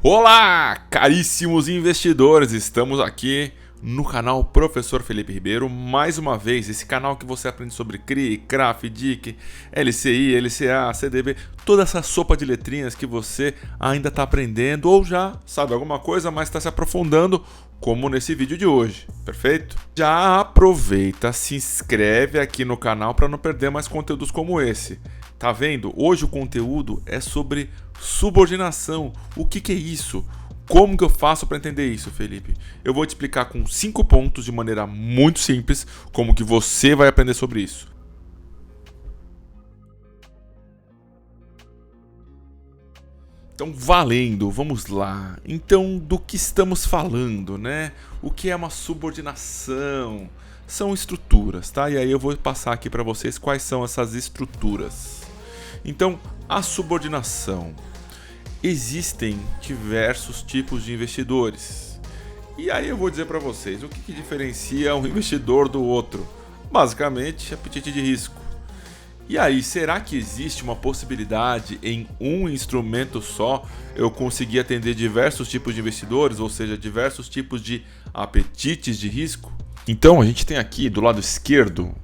Olá, caríssimos investidores! Estamos aqui no canal Professor Felipe Ribeiro, mais uma vez, esse canal que você aprende sobre CRI, CRA, FDIC, LCI, LCA, CDB, toda essa sopa de letrinhas que você ainda está aprendendo ou já sabe alguma coisa, mas está se aprofundando, como nesse vídeo de hoje, perfeito? Já aproveita, se inscreve aqui no canal para não perder mais conteúdos como esse. Tá vendo? Hoje o conteúdo é sobre subordinação. O que é isso? Como que eu faço para entender isso, Felipe? Eu vou te explicar com 5 pontos de maneira muito simples como que você vai aprender sobre isso. Então, valendo, vamos lá. Então, do que estamos falando, né? O que é uma subordinação? São estruturas, tá? E aí eu vou passar aqui para vocês quais são essas estruturas. Então, a subordinação. Existem diversos tipos de investidores. E aí eu vou dizer para vocês o que diferencia um investidor do outro. Basicamente, apetite de risco. E aí, será que existe uma possibilidade em um instrumento só eu conseguir atender diversos tipos de investidores, ou seja, diversos tipos de apetites de risco? Então, a gente tem aqui do lado esquerdo,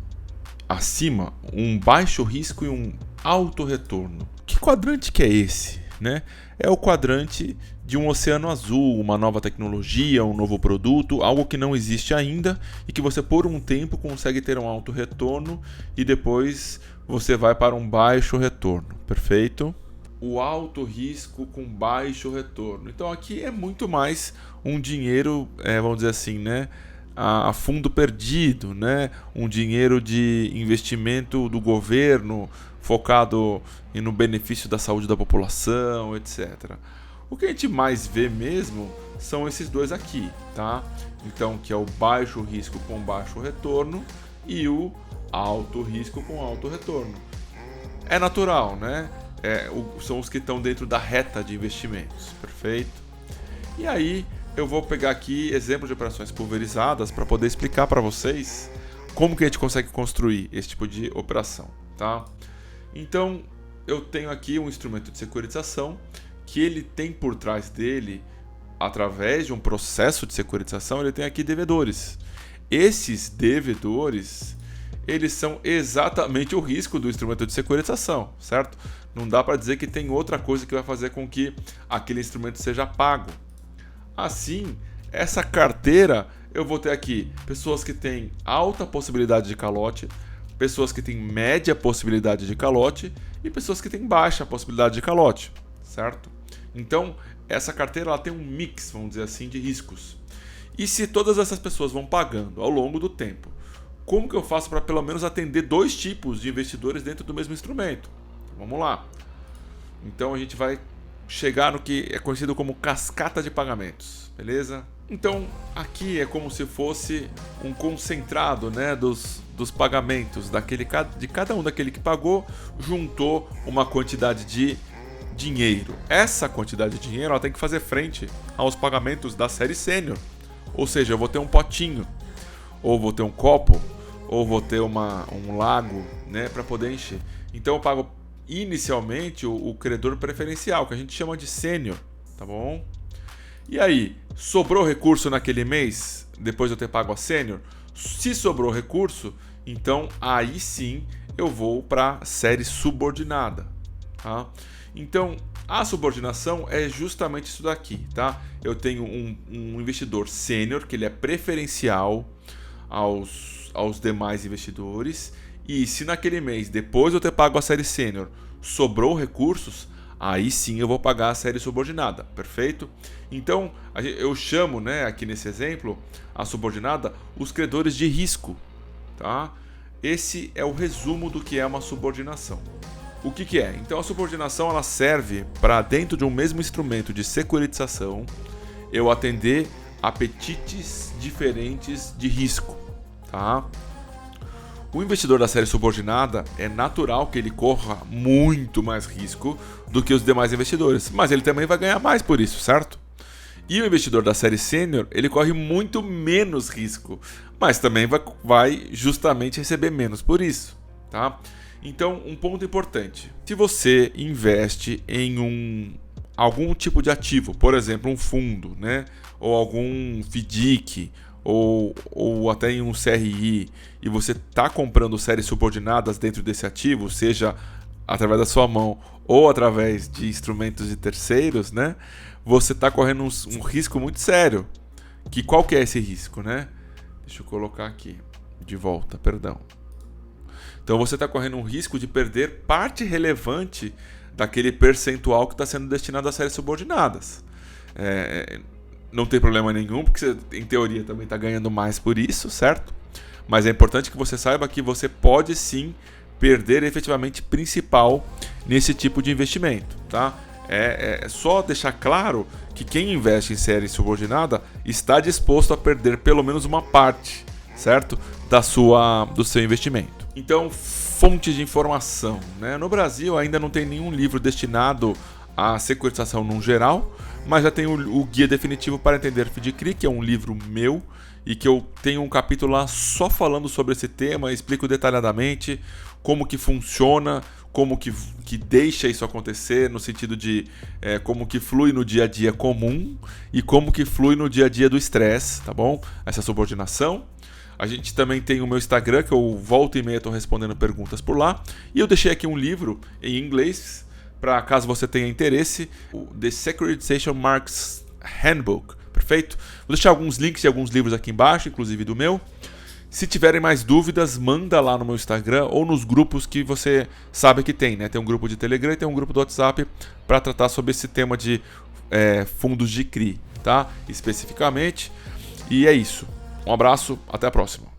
acima, um baixo risco e um alto retorno. Que quadrante que é esse? Né? É o quadrante de um oceano azul, uma nova tecnologia, um novo produto, algo que não existe ainda e que você por um tempo consegue ter um alto retorno e depois você vai para um baixo retorno, perfeito? O alto risco com baixo retorno. Então aqui é muito mais um dinheiro, vamos dizer assim, né? A fundo perdido, né? Um dinheiro de investimento do governo focado no benefício da saúde da população, etc. O que a gente mais vê mesmo são esses dois aqui, tá? Então, que é o baixo risco com baixo retorno e o alto risco com alto retorno. É natural, né? São os que estão dentro da reta de investimentos, perfeito? E aí, eu vou pegar aqui exemplos de operações pulverizadas para poder explicar para vocês como que a gente consegue construir esse tipo de operação, tá? Então, eu tenho aqui um instrumento de securitização que ele tem por trás dele, através de um processo de securitização, ele tem aqui devedores. Esses devedores, eles são exatamente o risco do instrumento de securitização, certo? Não dá para dizer que tem outra coisa que vai fazer com que aquele instrumento seja pago. Assim, essa carteira, eu vou ter aqui pessoas que têm alta possibilidade de calote, pessoas que têm média possibilidade de calote e pessoas que têm baixa possibilidade de calote, certo? Então, essa carteira ela tem um mix, vamos dizer assim, de riscos. E se todas essas pessoas vão pagando ao longo do tempo, como que eu faço para pelo menos atender dois tipos de investidores dentro do mesmo instrumento? Vamos lá. Então, a gente vai chegar no que é conhecido como cascata de pagamentos, beleza? Então, aqui é como se fosse um concentrado, né, dos pagamentos de cada um daquele que pagou, juntou uma quantidade de dinheiro. Essa quantidade de dinheiro ela tem que fazer frente aos pagamentos da série sênior. Ou seja, eu vou ter um potinho, ou vou ter um copo, ou vou ter um lago, né, para poder encher. Então eu pago inicialmente o credor preferencial, que a gente chama de sênior, tá bom? E aí, sobrou recurso naquele mês, depois de eu ter pago a sênior? Se sobrou recurso, então aí sim eu vou para a série subordinada, tá? Então, a subordinação é justamente isso daqui, tá? Eu tenho um investidor sênior, que ele é preferencial aos demais investidores, e se naquele mês, depois de eu ter pago a série sênior, sobrou recursos, aí sim eu vou pagar a série subordinada, perfeito? Então, eu chamo, né, aqui nesse exemplo, a subordinada, os credores de risco, tá? Esse é o resumo do que é uma subordinação. O que é? Então, a subordinação ela serve para, dentro de um mesmo instrumento de securitização, eu atender apetites diferentes de risco, tá? O investidor da série subordinada é natural que ele corra muito mais risco do que os demais investidores, mas ele também vai ganhar mais por isso, certo? E o investidor da série sênior, ele corre muito menos risco, mas também vai justamente receber menos por isso, tá? Então, um ponto importante. Se você investe em um algum tipo de ativo, por exemplo, um fundo, né? Ou algum FDIC, ou até em um CRI, e você está comprando séries subordinadas dentro desse ativo, seja através da sua mão ou através de instrumentos de terceiros, né? Você está correndo um risco muito sério. Qual que é esse risco, né? Deixa eu colocar aqui de volta, perdão. Então você está correndo um risco de perder parte relevante daquele percentual que está sendo destinado a séries subordinadas. Não tem problema nenhum, porque você, em teoria, também está ganhando mais por isso, certo? Mas é importante que você saiba que você pode sim perder efetivamente principal nesse tipo de investimento, tá? É só deixar claro que quem investe em série subordinada está disposto a perder pelo menos uma parte, certo? Do seu investimento. Então, fonte de informação, né? No Brasil ainda não tem nenhum livro destinado à securitização num geral, mas já tem o Guia Definitivo para Entender FDIC, que é um livro meu e que eu tenho um capítulo lá só falando sobre esse tema, explico detalhadamente como que funciona, como que deixa isso acontecer, no sentido de como que flui no dia a dia comum e como que flui no dia a dia do estresse, tá bom? Essa subordinação. A gente também tem o meu Instagram, que eu volta e meia estou respondendo perguntas por lá. E eu deixei aqui um livro em inglês, para caso você tenha interesse, o The Securitization Marks Handbook, perfeito? Vou deixar alguns links de alguns livros aqui embaixo, inclusive do meu. Se tiverem mais dúvidas, manda lá no meu Instagram ou nos grupos que você sabe que tem, né? Tem um grupo de Telegram e tem um grupo do WhatsApp para tratar sobre esse tema de fundos de CRI, tá? Especificamente. E é isso. Um abraço, até a próxima.